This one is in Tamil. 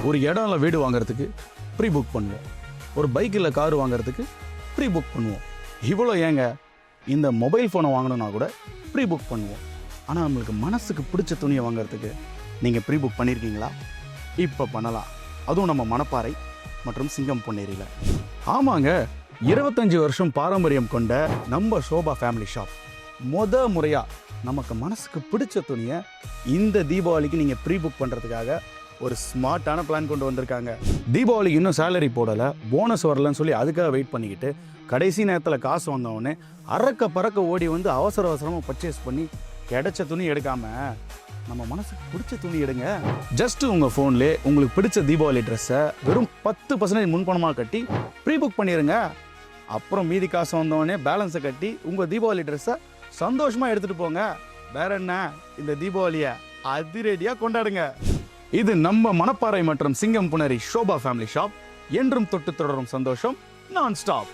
ஒரு இடம்ல வீடு வாங்குறதுக்கு ப்ரீ புக் பண்ணுவோம், ஒரு பைக் இல்லை கார் வாங்குறதுக்கு ப்ரீ புக் பண்ணுவோம். இவ்வளோ ஏங்க, இந்த மொபைல் ஃபோனை வாங்கணும்னா கூட ப்ரீ புக் பண்ணுவோம். ஆனால் நம்மளுக்கு மனசுக்கு பிடிச்ச துணியை வாங்குறதுக்கு நீங்கள் ப்ரீ புக் பண்ணியிருக்கீங்களா? இப்போ பண்ணலாம், அதுவும் நம்ம மணப்பாறை மற்றும் சிங்கம் பொன்னேரியில். ஆமாங்க, 25 வருஷம் பாரம்பரியம் கொண்ட நம்ம ஷோபா ஃபேமிலி ஷாப் முறையாக நமக்கு மனசுக்கு பிடிச்ச துணியை இந்த தீபாவளிக்கு நீங்கள் ப்ரீ புக் பண்ணுறதுக்காக ஒரு ஸ்மார்ட்டான பிளான் கொண்டு வந்திருக்காங்க. தீபாவளிக்கு இன்னும் சேலரி போடலை, போனஸ் வரலன்னு சொல்லி அதுக்காக வெயிட் பண்ணிக்கிட்டு கடைசி நேரத்தில் காசு வந்தவொடனே அறக்க பறக்க ஓடி வந்து அவசரமாக பர்ச்சேஸ் பண்ணி கிடைச்ச துணி எடுக்காமல் நம்ம மனசுக்கு பிடிச்ச துணி எடுங்க. ஜஸ்ட் உங்கள் ஃபோன்லேயே உங்களுக்கு பிடிச்ச தீபாவளி ட்ரெஸ்ஸை வெறும் 10% முன்பணமாக கட்டி ப்ரீ புக் பண்ணிடுங்க. அப்புறம் மீதி காசு வந்தவொடனே பேலன்ஸை கட்டி உங்கள் தீபாவளி ட்ரெஸ்ஸை சந்தோஷமாக எடுத்துகிட்டு போங்க. வேற என்ன, இந்த தீபாவளியை அதிரடியாக கொண்டாடுங்க. இது நம்ம மணப்பாறை மற்றும் சிங்கம் புனரி ஷோபா ஃபேமிலி ஷாப். என்றும் தொட்டு தொடரும் சந்தோஷம், நான் ஸ்டாப்.